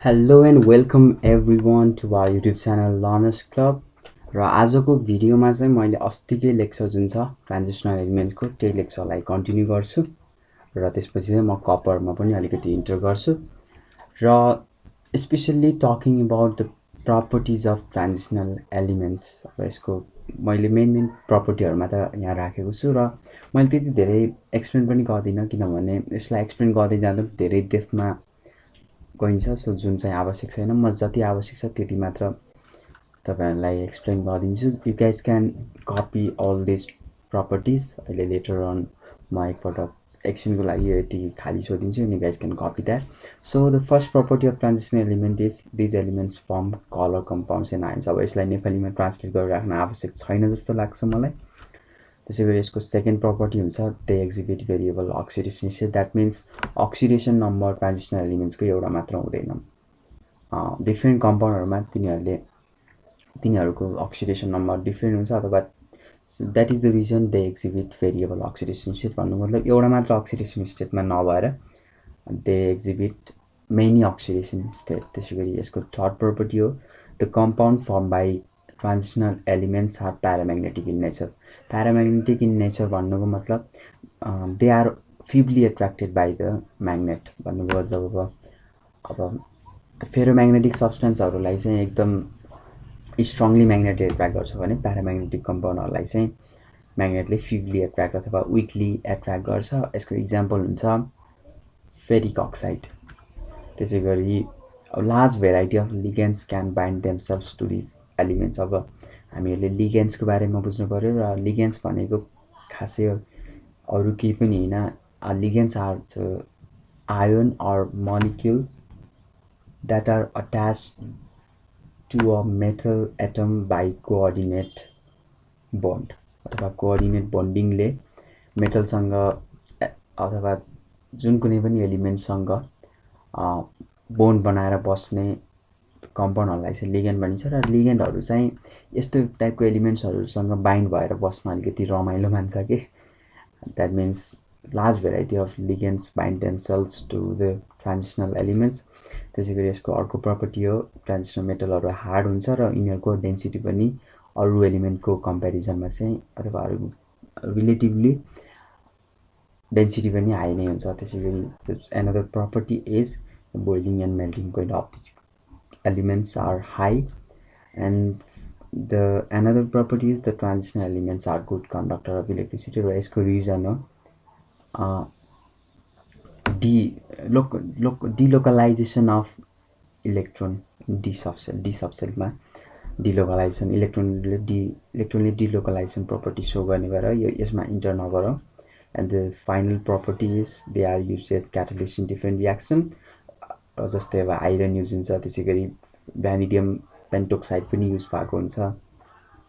Hello and welcome everyone to our YouTube channel Learners Club र आजको भिडियोमा चाहिँ मैले अस्तिकै लेक्चर जुन छ ट्रान्जिसनल एलिमेन्ट्सको त्यही लेक्चरलाई कन्टिन्यू गर्छु र त्यसपछि चाहिँ म कपरमा पनि अलिकति इन्टर गर्छु र specially talking about the properties of transitional elements. अब यसको मैले मेन प्रपर्टीहरु मात्र यहाँ राखेको छु र मैले त्यति धेरै एक्सप्लेन पनि गर्दिन किनभने यसलाई एक्सप्लेन गर्दै जाँदा धेरै डेप्थमा गइन्छ। सो जुन चाहिँ आवश्यक छैन म जति आवश्यक छ त्यति मात्र तपाईहरुलाई एक्सप्लेन गरिदिन्छु। You guys can copy all this properties. अहिले लेटर अन म एकपल्ट एकछिनको लागि यति खाली छोडिदिन्छु अनि guys can copy that. So the first property of transitional element is these elements form colour compounds and ions. अब यसलाई नेपालीमा ट्रान्सलेट गरेर राख्न आवश्यक छैन जस्तो लाग्छ मलाई। त्यसैगरी यसको सेकेन्ड प्रपर्टी हुन्छ they exhibit variable oxidation state. That means oxidation number transitional एलिमेन्ट्सको एउटा मात्र हुँदैन। डिफ्रेन्ट कम्पाउन्डहरुमा तिनीहरुको अक्सिडेसन नम्बर डिफ्रेन्ट हुन्छ अथवा that is the reason they exhibit variable oxidation state. भन्नु मतलब एउटा मात्र अक्सिडेसन स्टेटमा नभएर they exhibit many oxidation state. त्यसैगरी यसको थर्ड प्रपर्टी हो the compound form by transitional elements are paramagnetic in nature. Paramagnetic in nature भन्नुको मतलब they are feebly attracted by the magnet भन्नुको मतलब अब फेरोम्याग्नेटिक सब्सटेन्सहरुलाई चाहिँ एकदम स्ट्रङली म्याग्नेटले एट्र्याक्ट गर्छ भने प्याराम्याग्नेटिक कम्पाउन्डहरुलाई चाहिँ म्याग्नेटले फिबली एट्र्याक्ट अथवा विकली एट्र्याक्ट गर्छ। यसको इक्जाम्पल हुन्छ फेरिक अक्साइड। त्यसैगरी large variety of ligands can bind themselves to this elements. अब हामीले लिगेन्ड्सको बारेमा बुझ्नु पर्यो र लिगेन्ड्स भनेको खासै अरु केही पनि हैन। Ligands are the ion or molecule that are attached to a metal atom by coordinate bond अथवा coordinate bonding ले मेटल सँग अथवा जुन कुनै पनि एलिमेन्ट सँग बोन्ड बनाएर बस्ने कम्पाउन्डहरुलाई चाहिँ लिगेन्ड भनिन्छ। र लिगेन्डहरु चाहिँ यस्तो टाइपको एलिमेन्ट्सहरुसँग बाइन्ड भएर बस्न अलिकति रमाइलो मान्छ के। That means large variety of ligands bind themselves to the transitional elements. त्यसैगरी यसको अर्को प्रपर्टी हो ट्रान्जिसनल मेटलहरु हार्ड हुन्छ र यिनीहरुको डेन्सिटी पनि अरु एलिमेन्टको कम्पेरिजनमा चाहिँ अथवा रिलेटिभली डेन्सिटी पनि हाई नै हुन्छ। त्यसैगरी another property is boiling and melting point of this elements are high and the another property is the transitional elements are good conductor of electricity. र यसको रिजन हो डिलोकलाइजेसन अफ इलेक्ट्रोन डी सबसेलमा delocalization इलेक्ट्रोनले delocalization property show गर्ने भएर यो यसमा इन्टर नगर। And the final property is they are used as catalyst in different reaction. जस्तै अब आइरन युज हुन्छ, त्यसैगरी भ्यानिडियम पेन्टोक्साइड पनि युज भएको हुन्छ।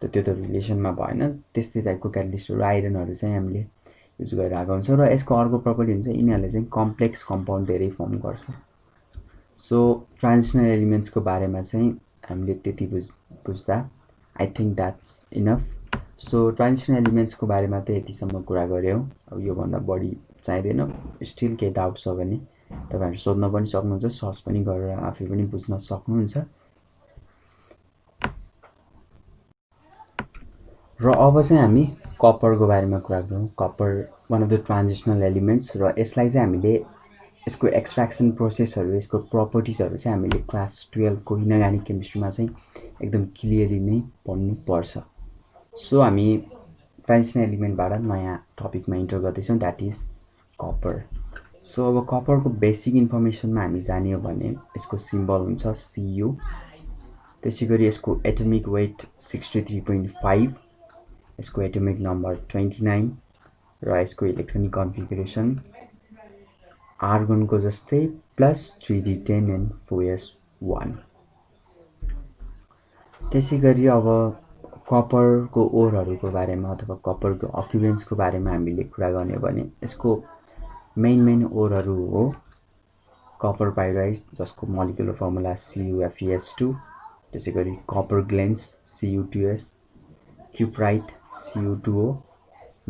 त्यो त रिलेसनमा भएन, त्यस्तै टाइपको क्याटालिस्टहरु आइरनहरु चाहिँ हामीले युज गरिरहेको हुन्छ। र यसको अर्को प्रपर्टी हुन्छ यिनीहरुले चाहिँ कम्प्लेक्स कम्पाउन्ड धेरै फर्म गर्छ। सो ट्रान्जिसनल एलिमेन्ट्सको बारेमा चाहिँ हामीले त्यति बुझ्दा I think that's enough. So transitional एलिमेन्ट्सको बारेमा त यतिसम्म कुरा गर्यौं। अब यो भन्दा बढी चाहिदैन। स्टिल के डाउट छ भने तपाईहरु सोध्न पनि सक्नुहुन्छ, सर्च पनि गरेर आफै पनि बुझ्न सक्नुहुन्छ। र अब चाहिँ हामी कपरको बारेमा कुरा गरौँ। Copper one of the transitional elements र यसलाई चाहिँ हामीले यसको एक्सट्र्याक्सन प्रोसेसहरु यसको प्रपर्टिजहरु चाहिँ हामीले क्लास 12 को इनर्गानिक केमिस्ट्रीमा चाहिँ एकदम क्लियरली नै पढ्नु पर्छ। सो हामी ट्रान्जिसनल एलिमेन्टबाट नयाँ टपिकमा इन्टर गर्दैछौँ, द्याट इज कपर। सो अब कपरको बेसिक इन्फर्मेसनमा हामी जानियो भने यसको सिम्बल हुन्छ Cu। त्यसैगरी यसको एटोमिक वेट 63.5, यसको एटोमिक नम्बर 29 र यसको इलेक्ट्रोनिक कन्फिगरेसन आर्गनको जस्तै +3d10 एन्ड 4s1। त्यसैगरी अब कपरको ओरहरुको बारेमा अथवा कपरको अक्युरेन्सको बारेमा हामीले कुरा गर्ने भने यसको मेन ओरहरु हो कपर पाइराइट जसको मोलिकुलर फर्मुला CuFeS2, त्यसैगरी कपर ग्लेन्स Cu2s, क्युप्राइट Cu2O,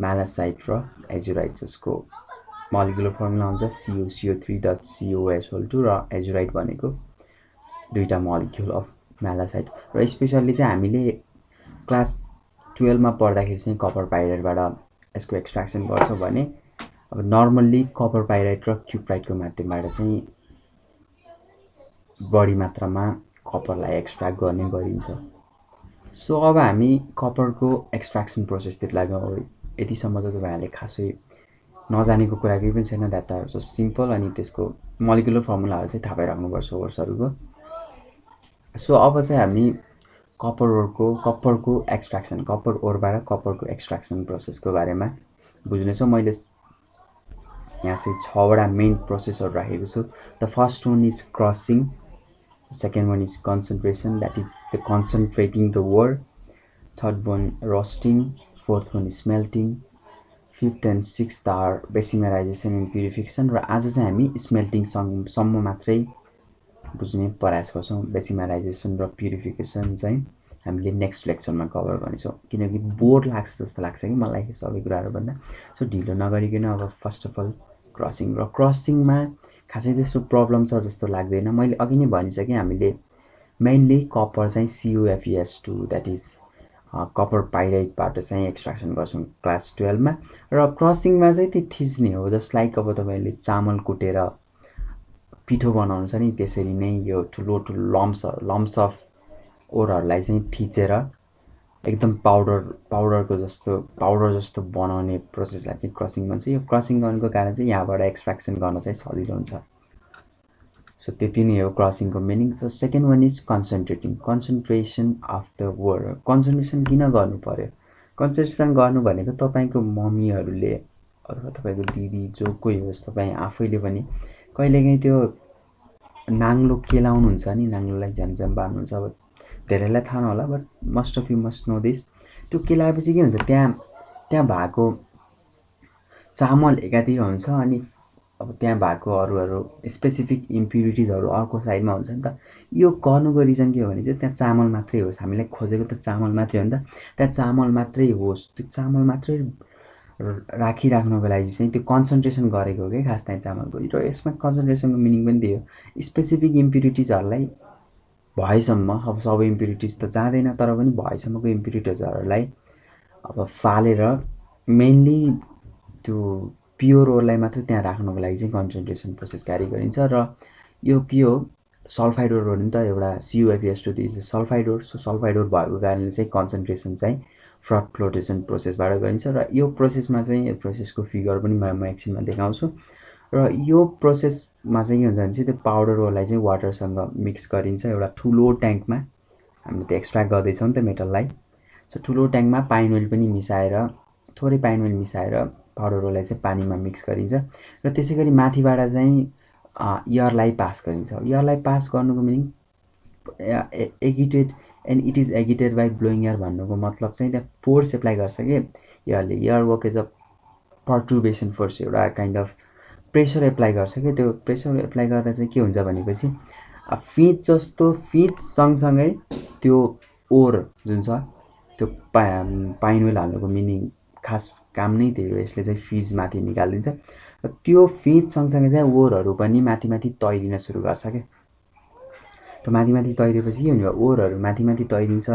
म्यालासाइट र एजुराइट जसको मोलिकुलर फर्मुला हुन्छ CuCO3.COS2 र एजुराइट भनेको दुईवटा मलिक्युल अफ म्यालासाइट। र स्पेसल्ली चाहिँ हामीले क्लास 12 मा पढ्दाखेरि चाहिँ कपर पाइराइटबाट यसको एक्सट्र्याक्सन गर्छौँ भने अब नर्मल्ली कपर पाइराइट र क्युप्राइटको माध्यमबाट चाहिँ बढी मात्रामा कपरलाई एक्सट्र्याक्ट गर्ने गरिन्छ। सो अब हामी कपरको एक्सट्र्याक्सन प्रोसेसतिर लाग्यौँ। अब यतिसम्म चाहिँ तपाईँहरूले खासै नजानेको कुरा केही पनि छैन, द्याट आर सो सिम्पल। अनि त्यसको मोलिकुलर फर्मुलाहरू चाहिँ थाहा पाइराख्नुपर्छ ओर्सहरूको। सो अब चाहिँ हामी कपरको एक्सट्र्याक्सन, कपर ओरबाट कपरको एक्सट्र्याक्सन प्रोसेसको बारेमा बुझ्नेछौँ। मैले यहाँ चाहिँ 6वटा मेन प्रोसेसहरू राखेको छु। The first one is crossing, second one is concentration, that is the concentrating the ore, third one roasting, fourth one is smelting, fifth and sixth are basimerization and purification। र आज चाहिँ हामी स्मेल्टिङ सम्म मात्रै बुझ्ने प्रयास गर्छौँ। बेसिमराइजेसन र प्युरिफिकेसन चाहिँ हामीले नेक्स्ट लेक्चरमा कभर गर्नेछौँ, किनकि बोर लाग्छ जस्तो लाग्छ कि मलाई सबै कुराहरू भन्दा। सो ढिलो नगरिकन अब फर्स्ट अफ अल क्रसिङ। र क्रसिङमा खासै त्यस्तो प्रब्लम छ जस्तो लाग्दैन। मैले अघि नै भनिसकेँ, हामीले मेनली कपर चाहिँ CuFeS2 द्याट इज कपर पाइराइटबाट चाहिँ एक्सट्र्याक्सन गर्छौँ क्लास 12 मा। र क्रसिङमा चाहिँ त्यो थिच्ने हो, जस्ट लाइक अब तपाईँले चामल कुटेर पिठो बनाउनु छ नि, त्यसरी नै यो ठुलो लम्स अफ ओरहरूलाई चाहिँ थिचेर एकदम पाउडर जस्तो बनाउने प्रोसेसलाई चाहिँ क्रसिङ भन्छ। यो क्रसिङ गर्नुको कारण चाहिँ यहाँबाट एक्सट्र्याक्सन गर्न चाहिँ सजिलो हुन्छ। सो त्यति नै हो क्रसिङको meaning. So second one is concentration of the word. Concentration किन गर्नु पर्यो? कन्सन्ट्रेसन गर्नु भनेको तपाईँको मम्मीहरूले अथवा तपाईँको दिदी जो कोही होस्, तपाईँ आफैले पनि कहिलेकाहीँ त्यो नाङ्लो केलाउनुहुन्छ नि, नाङ्लोलाई झ्यामझ्याम पार्नुहुन्छ। अब धेरैलाई थाहा नहोला, but must of you must know this. त्यो केलाएपछि के हुन्छ, त्यहाँ भएको चामल एकातिर हुन्छ अनि अब त्यहाँ भएको अरू स्पेसिफिक इम्प्युरिटिजहरू अर्को साइडमा हुन्छ नि त। यो गर्नुको रिजन के हो भने चाहिँ त्यहाँ चामल मात्रै होस्, हामीलाई खोजेको त चामल मात्रै हो नि त। त्यहाँ चामल मात्रै होस्, त्यो चामल मात्रै राखिराख्नुको लागि चाहिँ त्यो कन्सन्ट्रेसन गरेको हो कि खास त्यहाँ चामलको। र यसमा कन्सन्ट्रेसनको मिनिङ पनि त्यही हो, स्पेसिफिक इम्प्युरिटिजहरूलाई भएसम्म, अब सबै इम्प्युरिटिज त जाँदैन तर पनि भएसम्मको इम्प्युरिटिजहरूलाई अब फालेर मेनली त्यो प्योर ओरलाई मात्रै त्यहाँ राख्नुको लागि चाहिँ कन्सन्ट्रेसन प्रोसेस क्यारी गरिन्छ। र यो के हो, सल्फाइड ओर हो नि त, एउटा CuFeS2 is sulphide or. So sulphide ओर भएको कारणले चाहिँ कन्सन्ट्रेसन चाहिँ फ्रड फ्लोटेसन प्रोसेसबाट गरिन्छ। र यो प्रोसेसमा चाहिँ, यो प्रोसेसको फिगर पनि म एकछिनमा देखाउँछु। र यो प्रोसेसमा चाहिँ के हुन्छ भने चाहिँ त्यो पाउडर ओरलाई चाहिँ वाटरसँग मिक्स गरिन्छ एउटा ठुलो ट्याङ्कमा। हामीले त्यो एक्सट्र्याक्ट गर्दैछौँ नि त मेटललाई। सो ठुलो ट्याङ्कमा पाइन ओइल पनि मिसाएर, थोरै पाइन ओइल मिसाएर पाउडर ओरलाई चाहिँ पानीमा मिक्स गरिन्छ। र त्यसै गरी माथिबाट चाहिँ एयरलाई पास गरिन्छ। एयरलाई पास गर्नुको meaning agitated, and it is agitated by blowing air भन्नुको मतलब चाहिँ त्यहाँ फोर्स एप्लाई गर्छ कि एयरले। Air work as a perturbation force, एउटा काइन्ड अफ प्रेसर एप्लाई गर्छ कि। त्यो प्रेसर एप्लाई गर्दा चाहिँ के हुन्छ भनेपछि फिज सँगसँगै त्यो ओर जुन छ, त्यो पाइन ओइल हाल्नुको मिनिङ खास काम नै त्यही हो, यसले चाहिँ फिज माथि निकालिदिन्छ। र त्यो फिज सँगसँगै चाहिँ ओरहरू पनि माथि तैरिन सुरु गर्छ क्या। त्यो माथि तैरेपछि के हुन्छ, ओरहरू माथि तैरिन्छ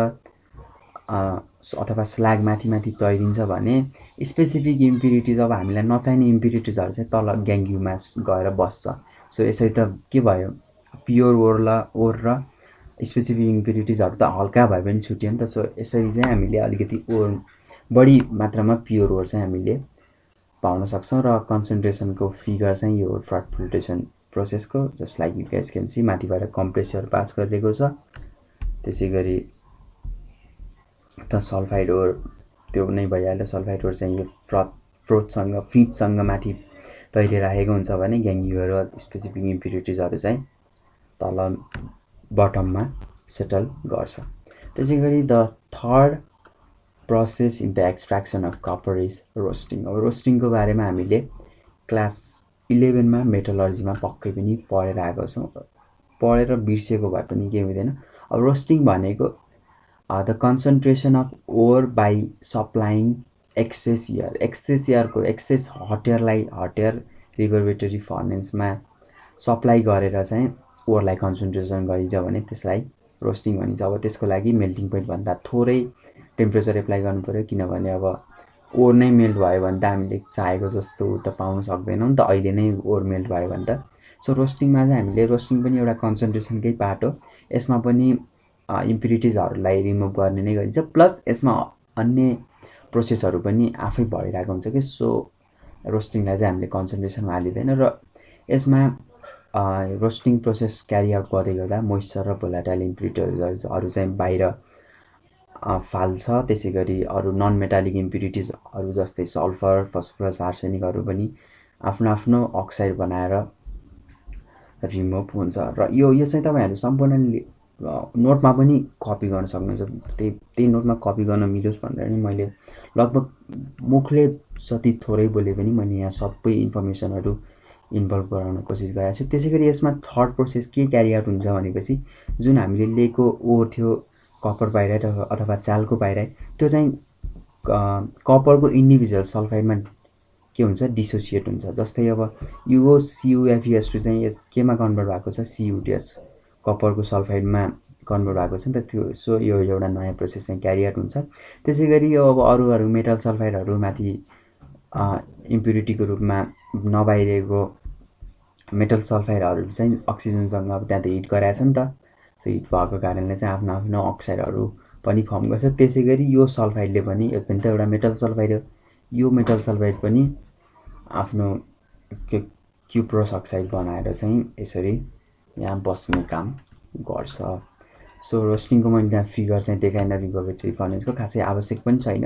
अथवा स्ल्याग माथि तैरिन्छ भने स्पेसिफिक इम्प्युरिटिज, अब हामीलाई नचाहिने इम्प्युरिटिजहरू चाहिँ तल ग्याङ्ग्युमा गएर बस्छ। सो यसरी त के भयो, प्योर ओर र स्पेसिफिक इम्प्युरिटिजहरू त हल्का भए पनि छुट्यो नि त। सो यसरी चाहिँ हामीले अलिकति बढी मात्रामा प्योर ओर चाहिँ हामीले पाउन सक्छौँ। र कन्सन्ट्रेसनको फिगर चाहिँ यो फ्रड फ्लोटेसन प्रोसेसको, just like you guys can see, माथिबाट कम्प्रेसर पास गरिएको छ। त्यसै गरी त सल्फाइड ओर त्यो नै भइहाल्यो। सल्फाइड ओर चाहिँ यो फिजसँग माथि तैरिराखेको हुन्छ भने ग्याङ्ग्युहरू स्पेसिफिक इम्प्युरिटिजहरू चाहिँ तल बटममा सेटल गर्छ। त्यसै गरी the third process in the extraction of copper is roasting. अब रोस्टिङको बारेमा हामीले क्लास 11 मा मेटलर्जीमा पक्कै पनि पढेर आएको छौँ, पढेर बिर्सेको भए पनि केही हुँदैन। अब रोस्टिङ भनेको the concentration of ore by supplying excess hot air reverberatory फर्नेसमा सप्लाई गरेर चाहिँ ओरलाई कन्सन्ट्रेसन गरिन्छ भने त्यसलाई रोस्टिङ भनिन्छ। अब त्यसको लागि मेल्टिङ पोइन्टभन्दा थोरै टेम्परेचर एप्लाई गर्नु पऱ्यो, किनभने अब ओर नै मेल्ट भयो भने त हामीले चाहेको जस्तो त पाउन सक्दैनौँ नि त अहिले नै ओर मेल्ट भयो भने त। सो रोस्टिङमा चाहिँ हामीले रोस्टिङ पनि एउटा कन्सन्ट्रेसनकै पार्ट हो। यसमा पनि इम्प्युरिटिजहरूलाई रिमुभ गर्ने नै गरिन्छ, प्लस यसमा अन्य प्रोसेसहरू पनि आफै भइरहेको हुन्छ कि। सो रोस्टिङलाई चाहिँ हामीले कन्सन्ट्रेसनमा हालिँदैन र यसमा रोस्टिङ प्रोसेस क्यारी आउट गर्दै गर्दा मोइस्चर र भोलाटाइल इम्प्युरिटिजहरू चाहिँ बाहिर फाल्छ। त्यसै गरी अरू नन मेटालिक इम्प्युरिटिजहरू जस्तै सल्फर, फस्फरस, आर्सेनिकहरू पनि आफ्नो आफ्नो अक्साइड बनाएर रिमुभ हुन्छ। र यो चाहिँ तपाईँहरू सम्पूर्ण नोटमा पनि कपी गर्न सक्नुहुन्छ। त्यही नोटमा कपी गर्न मिलोस् भनेर नि मैले लगभग मुखले जति थोरै बोले पनि मैले यहाँ सबै इन्फर्मेसनहरू इन्भल्भ गराउन कोसिस गरेको छु। त्यसै गरी यसमा थर्ड प्रोसेस के क्यारी आउट हुन्छ भनेपछि जुन हामीले लिएको ओर थियो कपर पाइराइट अथवा चालको पाइराइट, त्यो चाहिँ कपरको इन्डिभिजुअल सल्फाइडमा के हुन्छ, डिसोसिएट हुन्छ। जस्तै अब यो CuFeS2 चाहिँ यस केमा कन्भर्ट भएको छ, CuTS कपरको सल्फाइडमा कन्भर्ट भएको छ नि त त्यो। सो यो एउटा नयाँ प्रोसेस चाहिँ क्यारी आउट हुन्छ। त्यसै गरी यो अब अरू मेटल सल्फाइडहरू माथि इम्प्युरिटीको रूपमा नबाहिरिएको मेटल सल्फाइडहरू चाहिँ अक्सिजनसँग अब त्यहाँ त हिट गराएको छ नि त। सो हिट भएको कारणले चाहिँ आफ्नो आफ्नो अक्साइडहरू पनि फर्म गर्छ। त्यसै गरी यो सल्फाइडले पनि यो पनि त एउटा मेटल सल्फाइड हो। यो मेटल सल्फाइड पनि आफ्नो क्युप्रोस अक्साइड बनाएर चाहिँ यसरी यहाँ बस्ने काम गर्छ। सो रोस्टिङको मैले त्यहाँ फिगर चाहिँ देखाइन रिभर्बेटरी फर्नेसको, खासै आवश्यक पनि छैन।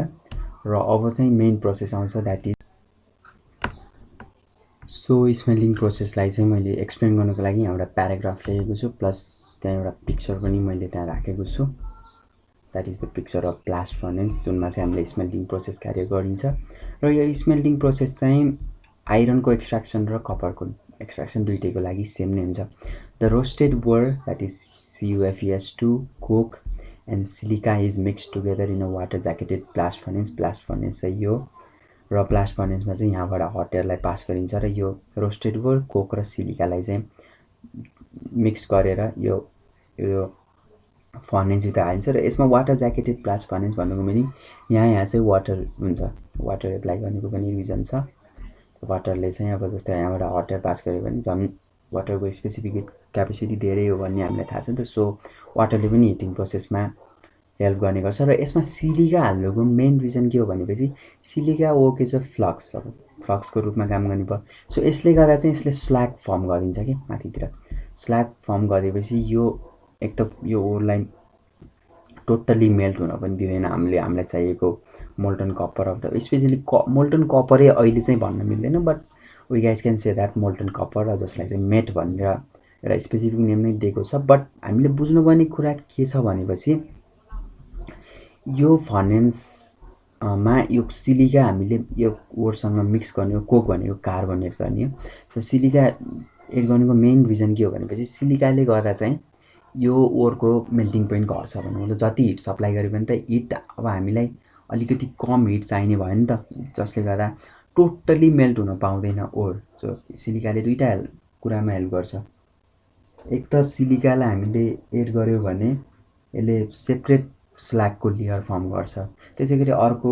र अब चाहिँ मेन प्रोसेस आउँछ, द्याट इज सो स्मेल्टिङ प्रोसेसलाई चाहिँ मैले एक्सप्लेन गर्नको लागि यहाँ एउटा प्याराग्राफ लेखेको छु, प्लस त्यहाँ एउटा पिक्चर पनि मैले त्यहाँ राखेको छु। That is the picture of blast furnace, जुनमा चाहिँ हामीले स्मेल्टिङ प्रोसेस कार्य गरिन्छ। र यो स्मेल्टिङ प्रोसेस चाहिँ आइरनको एक्सट्र्याक्सन र कपरको एक्सट्र्याक्सन दुइटैको लागि सेम नै हुन्छ। The roasted ore that is CuFeS2, coke and silica is mix together in a water jacketed blast furnace. Blast furnace चाहिँ यो, र ब्लास्ट फर्नेसमा चाहिँ यहाँबाट हट एयरलाई पास गरिन्छ र यो रोस्टेड वर, कोक र सिलिकालाई चाहिँ मिक्स गरेर यो फर्नेसभित्र हालिन्छ। र यसमा वाटर ज्याकेटेड ब्लास्ट फर्नेस भन्नुको मिनिङ यहाँ चाहिँ वाटर हुन्छ, वाटर एप्लाई गर्नुको पनि रिजन छ। वाटरले चाहिँ अब जस्तै यहाँबाट हट एयर पास गऱ्यो भने झन् वाटरको स्पेसिफिक क्यापेसिटी धेरै हो भन्ने हामीलाई थाहा छ नि त। सो वाटरले पनि हिटिङ प्रोसेसमा हेल्प गर्ने गर्छ। र यसमा सिलिका हाल्नुको मेन रिजन के हो भनेपछि silica work is a flux, अब फ्लक्सको रूपमा काम गर्ने भयो। सो यसले गर्दा चाहिँ यसले स्ल्याग फर्म गरिदिन्छ कि माथितिर। स्ल्याग फर्म गरेपछि यो एक त यो ओरलाई टोटल्ली मेल्ट हुन पनि दिँदैन। हामीलाई चाहिएको molten copper of the specially molten कपरै अहिले चाहिँ भन्न मिल्दैन, but we guys can say that molten copper, र जसलाई चाहिँ मेट भनेर एउटा स्पेसिफिक नेम नै दिएको छ। बट हामीले बुझ्नुपर्ने कुरा के छ भनेपछि यो फर्नेसमा यो सिलिका हामीले यो ओरसँग मिक्स गर्ने हो, कोक भनेको कार्बन एड गर्ने हो। सो सिलिका एड गर्नुको मेन रिजन के हो भनेपछि सिलिकाले गर्दा चाहिँ यो ओरको मेल्टिङ पोइन्ट घट्छ भन्नु, मतलब जति हिट सप्लाई गऱ्यो भने त हिट अब हामीलाई अलिकति कम हिट चाहिने भयो नि त, जसले गर्दा टोटल्ली मेल्ट हुन पाउँदैन ओर। सो सिलिकाले दुईवटा कुरामा हेल्प गर्छ। एक त सिलिकालाई हामीले एड गऱ्यो भने यसले सेपरेट स्ल्यागको लेयर फर्म गर्छ। त्यसै गरी अर्को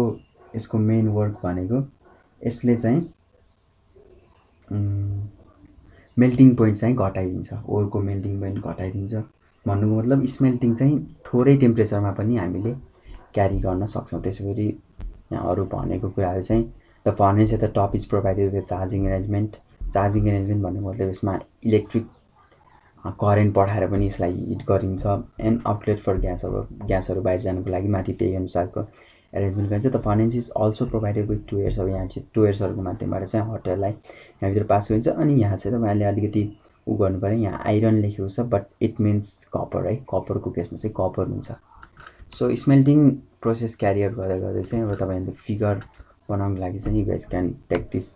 यसको मेन वर्क भनेको यसले चाहिँ मेल्टिङ पोइन्ट चाहिँ घटाइदिन्छ, ओरको मेल्टिङ पोइन्ट घटाइदिन्छ। भन्नुको मतलब स्मेल्टिङ चाहिँ थोरै टेम्परेचरमा पनि हामीले क्यारी गर्न सक्छौँ। त्यसै गरी यहाँ अरू भनेको कुराहरू चाहिँ the furnace at the top is provided with charging arrangement. Charging arrangement भन्नुको मतलब यसमा इलेक्ट्रिक करेन्ट पठाएर पनि यसलाई हिट गरिन्छ। एन्ड आउटलेट फर ग्यास, अब ग्यासहरू बाहिर जानुको लागि माथि त्यही अनुसारको एरेन्जमेन्ट गरिन्छ। The furnace is also provided with tuyeres. अब यहाँ चाहिँ टु एयर्सहरूको माध्यमबाट चाहिँ हट एयरलाई यहाँभित्र पास गरिन्छ। अनि यहाँ चाहिँ तपाईँहरूले अलिकति उ गर्नु पऱ्यो, यहाँ आइरन लेखेको छ बट इट मिन्स कपर है, कपरको केसमा चाहिँ कपर हुन्छ। So smelting process carry out गर्दा गर्दै चाहिँ अब तपाईँहरूले फिगर बनाउनुको लागि चाहिँ you guys can take this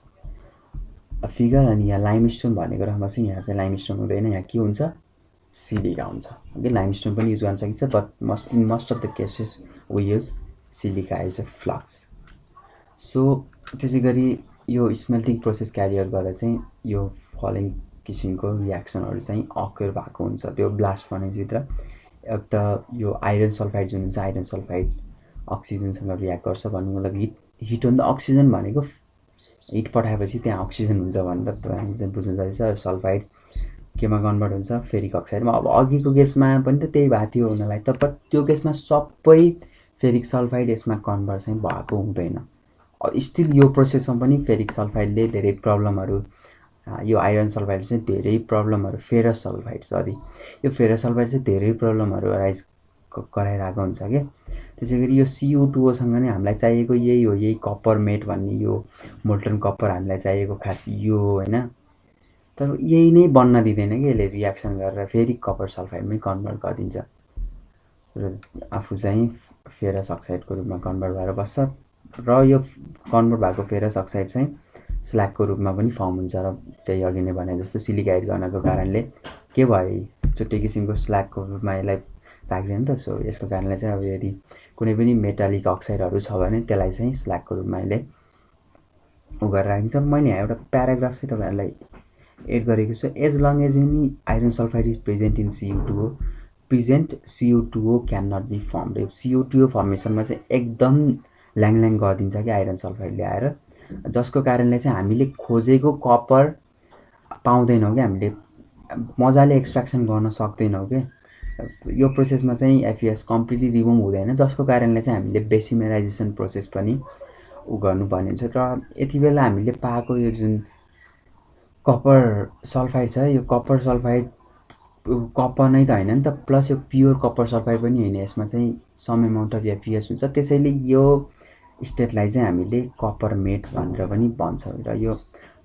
figure. अनि यहाँ लाइमस्टोन भनेको ठाउँमा चाहिँ यहाँ चाहिँ लाइमस्टोन हुँदैन, यहाँ के हुन्छ, सिलिका हुन्छ। ओके, लाइमस्टोन पनि युज गर्न सकिन्छ but in most of the cases we use silica as a flux. सो त्यसै गरी यो स्मेल्टिङ प्रोसेस क्यारी आउट गर्दा चाहिँ यो फलोइङ किसिमको रियाक्सनहरू चाहिँ अकर भएको हुन्छ त्यो ब्लास्ट फर्नेसभित्र। एक त यो आइरन सल्फाइड जुन हुन्छ, आइरन सल्फाइड अक्सिजनसँग रियाक्ट गर्छ भन्नु मतलब हिट हो नि त। अक्सिजन भनेको हिट पठाएपछि त्यहाँ अक्सिजन हुन्छ भनेर तपाईँले चाहिँ बुझ्नु जाँदैछ। सल्फाइड केमा कन्भर्ट हुन्छ, फेरिक अक्साइडमा। अब अघिको केसमा पनि त त्यही भएको थियो हुनलाई त, बट त्यो केसमा सबै फेरिक सल्फाइड यसमा कन्भर्ट चाहिँ भएको हुँदैन। स्टिल यो प्रोसेसमा पनि फेरिक सल्फाइडले धेरै प्रब्लमहरू, यो आइरन सल्फाइड चाहिँ धेरै प्रब्लमहरू, फेरस सल्फाइड सरी, यो फेरस सल्फाइड चाहिँ धेरै प्रब्लमहरू राइज गराइरहेको हुन्छ क्या। त्यसै गरी यो CO2सँग नै हामीलाई चाहिएको यही हो, यही कपर मेट भन्ने यो मोल्टन कपर हामीलाई चाहिएको खास यो होइन। तर यही नै बन्न दिँदैन कि यसले रियाक्सन गरेर फेरि कपर सल्फाइडमै कन्भर्ट गरिदिन्छ र आफू चाहिँ फेरस अक्साइडको रूपमा कन्भर्ट भएर बस्छ। र यो कन्भर्ट भएको फेरस अक्साइड चाहिँ स्ल्यागको रूपमा पनि फर्म हुन्छ र त्यही अघि नै भने जस्तो सिलिकाइड गर्नको कारणले के भयो, छुट्टै किसिमको स्ल्यागको रूपमा यसलाई राख्दैन त। सो यसको कारणले चाहिँ अब यदि कुनै पनि मेटालिक अक्साइडहरू छ भने त्यसलाई चाहिँ स्ल्यागको रूपमा यसले उ गरेर राखिन्छ। मैले यहाँ एउटा प्याराग्राफ चाहिँ तपाईँहरूलाई एड गरेको छु। As long as any iron sulphide is present in CO2 can not be formed. यो CO2 फर्मेसनमा चाहिँ एकदम ल्याङ गरिदिन्छ कि आइरन सल्फाइडले आएर, जसको कारणले चाहिँ हामीले खोजेको कपर पाउँदैनौँ कि, हामीले मजाले एक्सट्र्याक्सन गर्न सक्दैनौँ कि। यो प्रोसेसमा चाहिँ FeS कम्प्लिटली रिमुभ हुँदैन, जसको कारणले चाहिँ हामीले बेसिमेराइजेसन प्रोसेस पनि उ गर्नुपर्ने हुन्छ। र यति बेला हामीले पाएको यो जुन कपर सल्फाइड छ, यो कपर सल्फाइड कपर नै त होइन नि त, प्लस यो प्योर कपर सल्फाइड पनि होइन, यसमा चाहिँ सम एमाउन्ट अफ FeS हुन्छ। त्यसैले यो स्टेटलाई चाहिँ हामीले कपर मेट भनेर पनि भन्छ। र यो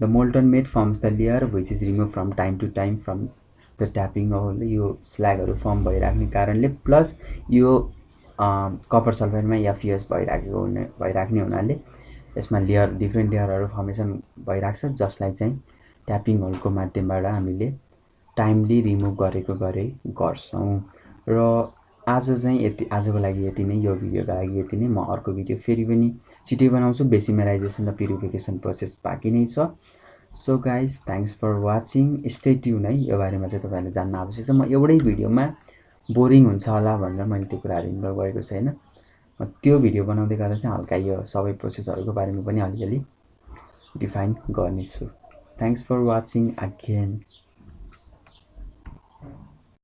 the molten matte forms the layer which is remove from time to time from the tapping हो। यो स्ल्यागहरू फर्म भइराख्ने कारणले प्लस यो कपर सल्फाइडमा FeS भइराख्ने हुनाले यसमा लेयर, डिफ्रेन्ट लेयरहरू फर्मेसन भइरहेको छ, जसलाई चाहिँ ट्यापिङ होलको माध्यमबाट हामीले टाइमली रिमुभ गर्छौँ। र आज चाहिँ यति, आजको लागि यति नै, यो भिडियोको लागि यति नै। म अर्को भिडियो फेरि पनि छिटै बनाउँछु। बेसिमेराइजेसन र प्युरिफिकेसन प्रोसेस बाँकी नै छ। So guys, thanks for watching, stay tune है। यो बारेमा चाहिँ तपाईँहरूले जान्न आवश्यक छ। म एउटै भिडियोमा बोरिङ हुन्छ होला भनेर मैले त्यो कुराहरू इन्भल्भ गरेको छैन। म त्यो भिडियो बनाउँदै गर्दा चाहिँ हल्का यो सबै प्रोसेसहरूको बारेमा पनि अलिअलि डिफाइन गर्नेछु। Thanks for watching again.